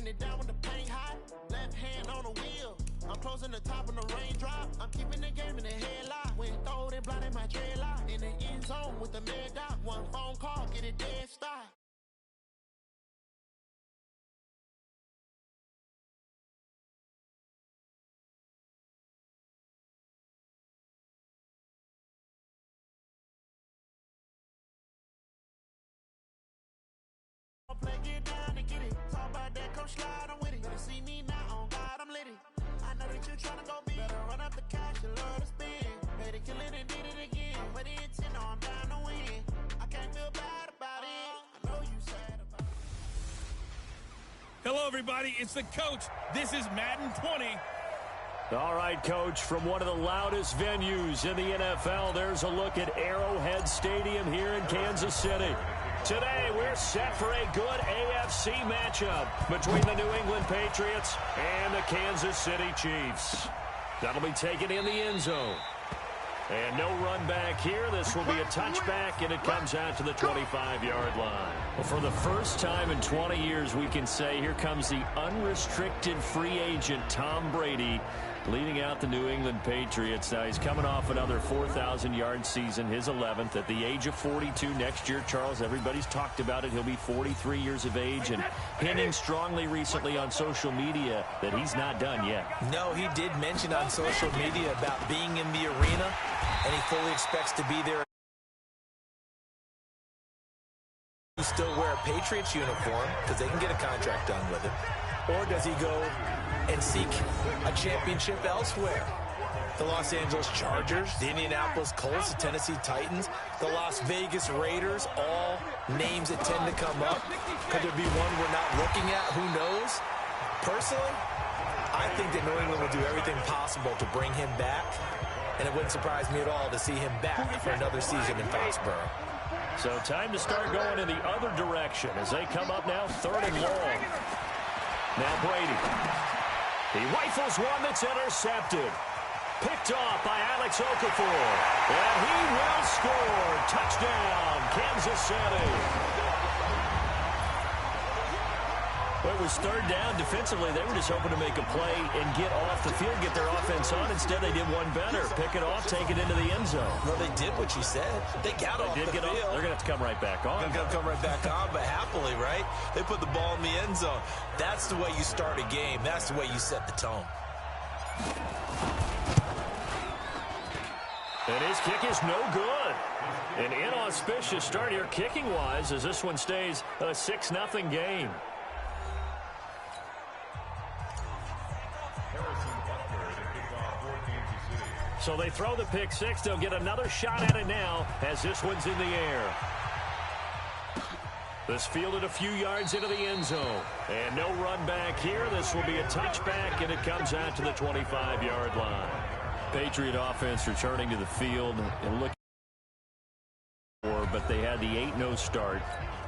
keeping it down when the paint hot. Left hand on the wheel. I'm closing the top of the raindrop. I'm keeping the game in the headlock. When throw it blind in my dreadlock. In the end zone with the mad dot. One phone call, get it dead stop. Play, get down and get it. Talk about that, come slide, I'm with it. Better see me now, on God, I'm litty. I know that you tryna go big. Better run up the cash, you love to spend. Better kill it and did it again. But the intent, no, I'm down to win. I can't feel bad about it. I know you sad about it. Hello, everybody. It's the coach. This is Madden 20. All right, Coach, from one of the loudest venues in the NFL, there's a look at Arrowhead Stadium here in Kansas City. Today, we're set for a good AFC matchup between the New England Patriots and the Kansas City Chiefs. That'll be taken in the end zone. And no run back here. This will be a touchback, and it comes out to the 25-yard line. Well, for the first time in 20 years, we can say here comes the unrestricted free agent Tom Brady leading out the New England Patriots. Now, he's coming off another 4,000-yard season, his 11th, at the age of 42 next year. Charles, everybody's talked about it. He'll be 43 years of age, and hinting strongly recently on social media that he's not done yet. No, he did mention on social media about being in the arena, and he fully expects to be there. Still wear a Patriots uniform because they can get a contract done with it, or does he go and seek a championship elsewhere? The Los Angeles Chargers, the Indianapolis Colts, the Tennessee Titans, the Las Vegas Raiders, all names that tend to come up. Could there be one we're not looking at? Who knows? Personally, I think that New England will do everything possible to bring him back, and it wouldn't surprise me at all to see him back for another season in Foxborough. So time to start going in the other direction as they come up now, 3rd and long. Now Brady. He rifles one that's intercepted. Picked off by Alex Okafor. And he will score. Touchdown, Kansas City. Well, it was 3rd down. Defensively, they were just hoping to make a play and get off the field, get their offense on. Instead, they did one better. Pick it off, take it into the end zone. Well, they did what you said. They got off the field. They're going to have to come right back on. They're going to come right back on, but happily, right? They put the ball in the end zone. That's the way you start a game. That's the way you set the tone. And his kick is no good. An inauspicious start here kicking-wise as this one stays a 6-0 game. So they throw the pick six. They'll get another shot at it now as this one's in the air. This fielded a few yards into the end zone. And no run back here. This will be a touchback, and it comes out to the 25-yard line. Patriot offense returning to the field and looking for, but they had the 8-0 start.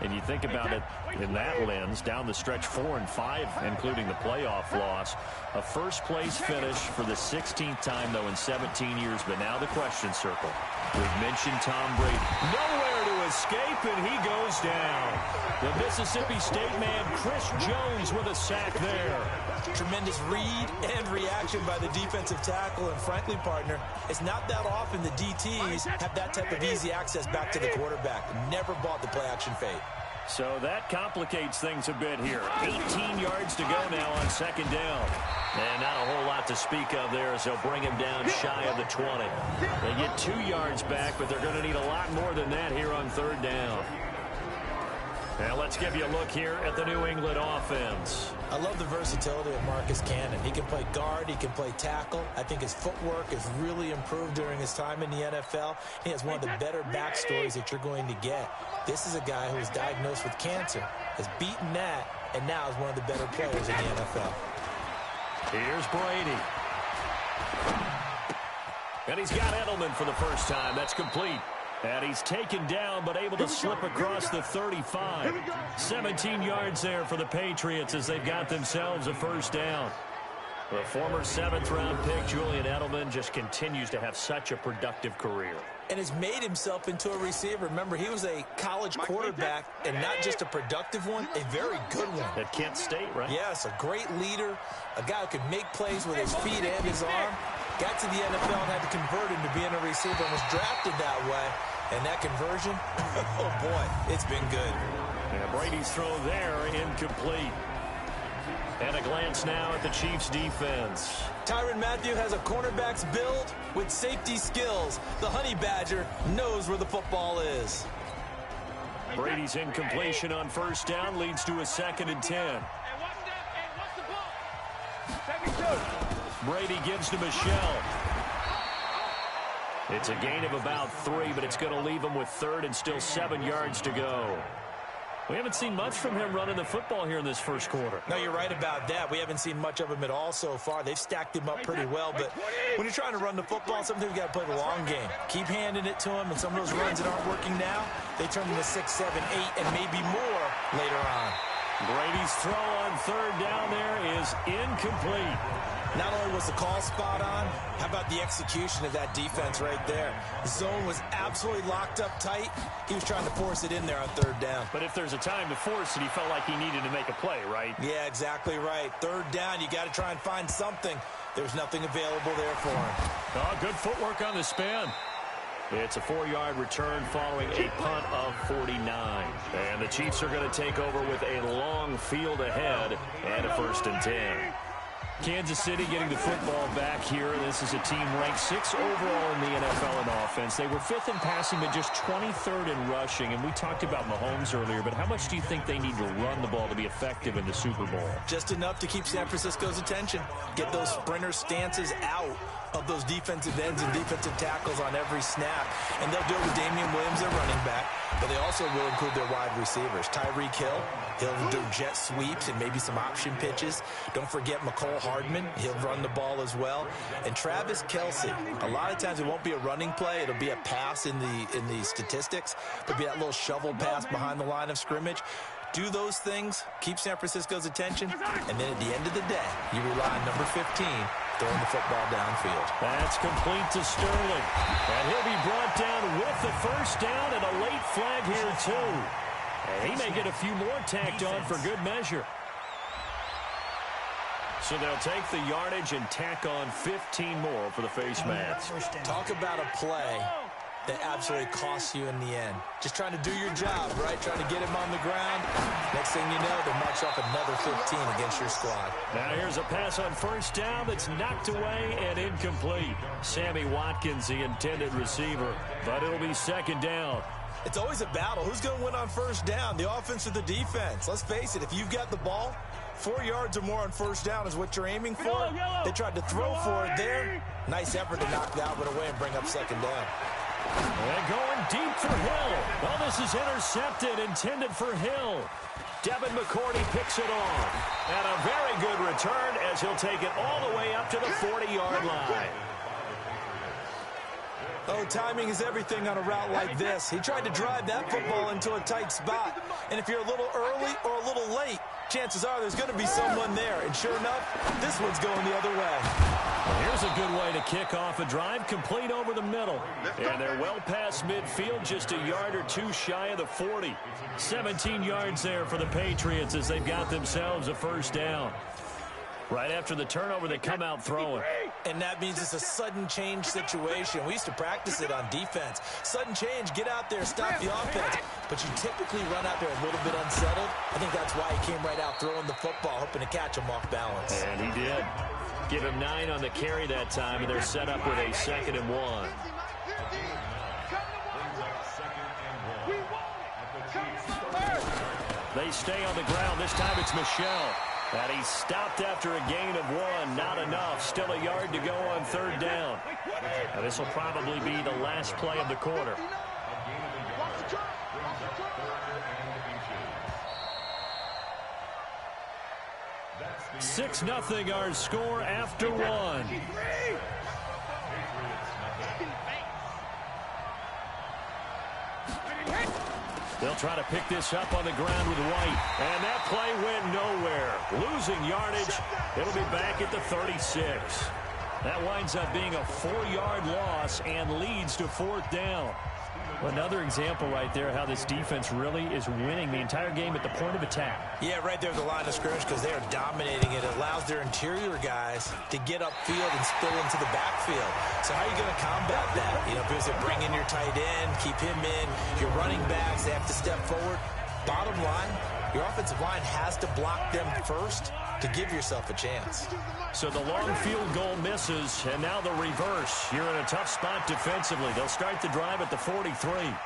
And you think about it in that lens, down the stretch 4-5, including the playoff loss. A first-place finish for the 16th time, though, in 17 years. But now the question circle. We've mentioned Tom Brady. Nowhere to escape, and he goes down. The Mississippi State man, Chris Jones, with a sack there. Tremendous read and reaction by the defensive tackle. And frankly, partner, it's not that often the DTs have that type of easy access back to the quarterback. Never bought the play-action fade. So that complicates things a bit here. 18 yards to go now on 2nd down. And not a whole lot to speak of there as they'll bring him down shy of the 20. They get 2 yards back, but they're going to need a lot more than that here on 3rd down. Now let's give you a look here at the New England offense. I love the versatility of Marcus Cannon. He can play guard, he can play tackle. I think his footwork has really improved during his time in the NFL. He has one of the better backstories that you're going to get. This is a guy who was diagnosed with cancer, has beaten that, and now is one of the better players in the NFL. Here's Brady. And he's got Edelman for the first time. That's complete. And he's taken down, but able to slip across the 35. 17 yards there for the Patriots as they've got themselves a 1st down. The former 7th-round pick, Julian Edelman, just continues to have such a productive career. And has made himself into a receiver. Remember, he was a college quarterback, and not just a productive one, a very good one. At Kent State, right? Yes, a great leader, a guy who could make plays with his feet and his arm. Got to the NFL and had to convert into being a receiver and was drafted that way. And that conversion, oh boy, it's been good. And Brady's throw there, incomplete. And a glance now at the Chiefs' defense. Tyrann Mathieu has a cornerback's build with safety skills. The Honey Badger knows where the football is. Brady's incompletion on first down leads to a 2nd and 10. Brady gives to Michel. It's a gain of about 3, but it's going to leave him with 3rd and still 7 yards to go. We haven't seen much from him running the football here in this first quarter. No, you're right about that. We haven't seen much of him at all so far. They've stacked him up pretty well, but when you're trying to run the football, sometimes you got to play the long game. Keep handing it to him, and some of those runs that aren't working now, they turn into 6, 7, 8, and maybe more later on. Brady's throw on 3rd down there is incomplete. Not only was the call spot on, how about the execution of that defense right there? The zone was absolutely locked up tight. He was trying to force it in there on 3rd down. But if there's a time to force it, he felt like he needed to make a play, right? Yeah, exactly right. 3rd down, you got to try and find something. There's nothing available there for him. Oh, good footwork on the spin. It's a 4-yard return following a punt of 49. And the Chiefs are going to take over with a long field ahead and a 1st and 10. Kansas City getting the football back here. This is a team ranked 6th overall in the NFL in offense. They were 5th in passing, but just 23rd in rushing. And we talked about Mahomes earlier, but how much do you think they need to run the ball to be effective in the Super Bowl? Just enough to keep San Francisco's attention. Get those sprinter stances out of those defensive ends and defensive tackles on every snap. And they'll do it with Damian Williams, their running back, but they also will include their wide receivers. Tyreek Hill, he'll do jet sweeps and maybe some option pitches. Don't forget McCole Hardman. He'll run the ball as well. And Travis Kelce, a lot of times it won't be a running play. It'll be a pass in the statistics. It'll be that little shovel pass behind the line of scrimmage. Do those things, keep San Francisco's attention, and then at the end of the day, you rely on number 15 throwing the football downfield. That's complete to Sterling. And he'll be brought down with the 1st down and a late flag here, too. And he may get a few more tacked on for good measure. So they'll take the yardage and tack on 15 more for the face mask. Talk about a play that absolutely costs you in the end. Just trying to do your job, right? Trying to get him on the ground. Next thing you know, they march off another 15 against your squad. Now here's a pass on 1st down that's knocked away and incomplete. Sammy Watkins, the intended receiver, but it'll be 2nd down. It's always a battle. Who's going to win on 1st down, the offense or the defense? Let's face it, if you've got the ball, 4 yards or more on 1st down is what you're aiming for. They tried to throw for it there. Nice effort to knock that one away and bring up 2nd down. And going deep for Hill. Well, this is intercepted, intended for Hill. Devin McCourty picks it on. And a very good return as he'll take it all the way up to the 40-yard line. Oh, timing is everything on a route like this. He tried to drive that football into a tight spot. And if you're a little early or a little late, chances are there's going to be someone there. And sure enough, this one's going the other way. Well, here's a good way to kick off a drive, complete over the middle. And they're well past midfield, just a yard or two shy of the 40. 17 yards there for the Patriots as they've got themselves a 1st down. Right after the turnover, they come out throwing. And that means it's a sudden change situation. We used to practice it on defense. Sudden change, get out there, stop the offense. But you typically run out there a little bit unsettled. I think that's why he came right out throwing the football, hoping to catch him off balance. And he did. Give him 9 on the carry that time, and they're set up with a 2nd and 1. They stay on the ground. This time it's Michel. And he stopped after a gain of 1. Not enough. Still a yard to go on 3rd down. And this will probably be the last play of the quarter. Six 0 our score after 1. They'll try to pick this up on the ground with White. And that play went nowhere. Losing yardage. It'll be back at the 36. That winds up being a 4-yard loss and leads to 4th down. Another example right there how this defense really is winning the entire game at the point of attack. Yeah, right there at the line of scrimmage because they are dominating it. It allows their interior guys to get upfield and spill into the backfield. So how are you going to combat that? You know, because they bring in your tight end, keep him in. Your running backs, they have to step forward. Bottom line, your offensive line has to block them first to give yourself a chance. So the long field goal misses, and now the reverse. You're in a tough spot defensively. They'll start the drive at the 43.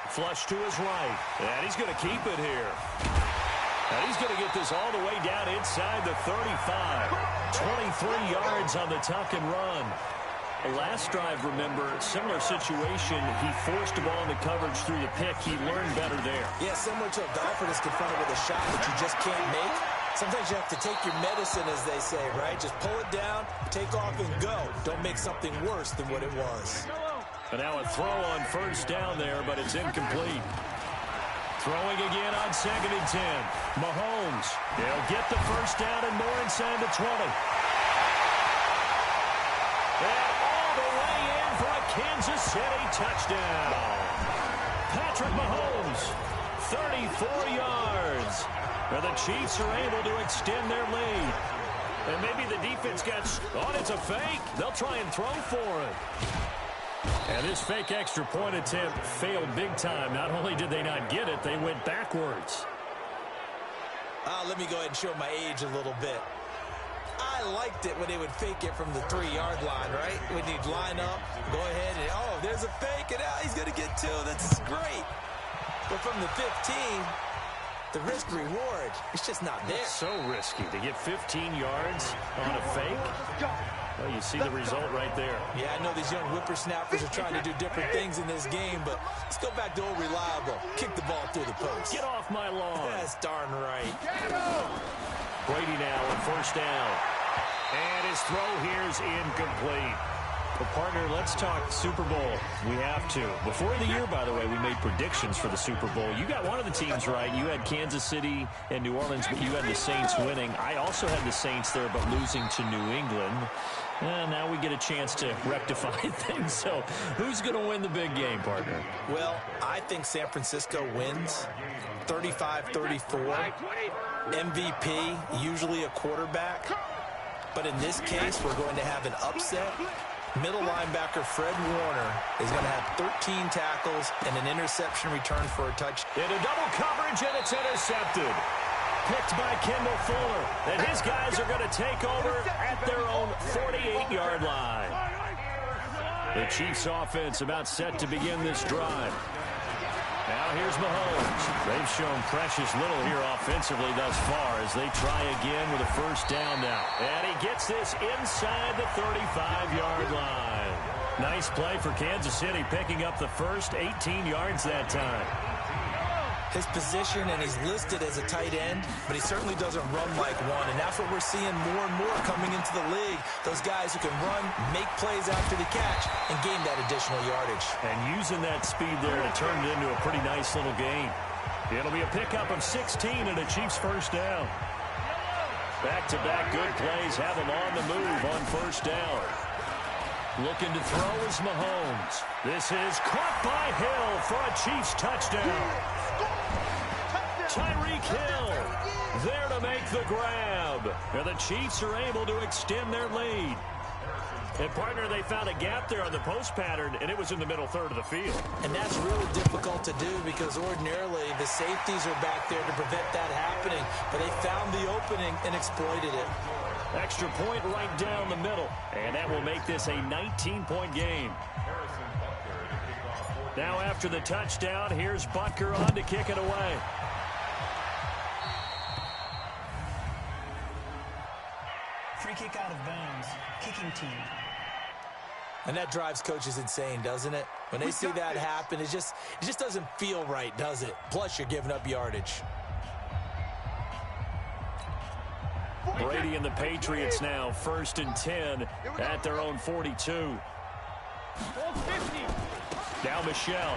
Flush to his right. And he's going to keep it here. And he's going to get this all the way down inside the 35. 23 yards on the tuck and run. Last drive, remember, similar situation. He forced the ball into coverage through the pick. He learned better there. Yeah, similar to a golfer that's confronted with a shot that you just can't make. Sometimes you have to take your medicine, as they say, right? Just pull it down, take off, and go. Don't make something worse than what it was. And now a throw on first down there, but it's incomplete. Throwing again on 2nd and 10. Mahomes, he'll get the first down and more inside the 20. And all the way in for a Kansas City touchdown. Patrick Mahomes, 34 yards. Now the Chiefs are able to extend their lead. And maybe the defense gets, it's a fake. They'll try and throw for it. And this fake extra point attempt failed big time. Not only did they not get it, they went backwards. Let me go ahead and show my age a little bit. I liked it when they would fake it from the 3-yard line, right? When you'd line up, go ahead and, there's a fake, and he's going to get 2. That's great. But from the 15, the risk-reward, it's just not there. It's so risky to get 15 yards on a fake. Well, you see the result right there. Yeah, I know these young whippersnappers are trying to do different things in this game, but let's go back to old reliable. Kick the ball through the post. Get off my lawn. That's darn right. Brady now on first down. And his throw here is incomplete. Well, partner, let's talk Super Bowl. We have to. Before the year, by the way, we made predictions for the Super Bowl. You got one of the teams right. You had Kansas City and New Orleans, but you had the Saints winning. I also had the Saints there, but losing to New England. And now we get a chance to rectify things. So who's going to win the big game, partner? Well, I think San Francisco wins 35-34. MVP, usually a quarterback. But in this case, we're going to have an upset. Middle linebacker Fred Warner is going to have 13 tackles and an interception return for a touch. Into double coverage, and it's intercepted. Picked by Kendall Fuller. And his guys are going to take over at their own 48-yard line. The Chiefs offense about set to begin this drive. Now here's Mahomes. They've shown precious little here offensively thus far as they try again with a first down now. And he gets this inside the 35-yard line. Nice play for Kansas City, picking up the first 18 yards that time. His position, and he's listed as a tight end, but he certainly doesn't run like one, and that's what we're seeing more and more coming into the league. Those guys who can run, make plays after the catch, and gain that additional yardage. And using that speed there to turn it into a pretty nice little gain. It'll be a pickup of 16 and a Chiefs first down. Back-to-back good plays have him on the move on first down. Looking to throw is Mahomes. This is caught by Hill for a Chiefs touchdown. Tyreek Hill there to make the grab. And the Chiefs are able to extend their lead. And, partner, they found a gap there on the post pattern, and it was in the middle third of the field. And that's really difficult to do because ordinarily the safeties are back there to prevent that happening. But they found the opening and exploited it. Extra point right down the middle. And that will make this a 19-point game. Now after the touchdown, here's Butker on to kick it away. Free kick out of bounds. Kicking team. And that drives coaches insane, doesn't it? When they see that happen, it just doesn't feel right, does it? Plus, you're giving up yardage. Brady and the Patriots now, 1st and 10 at their own 42. Now Michelle.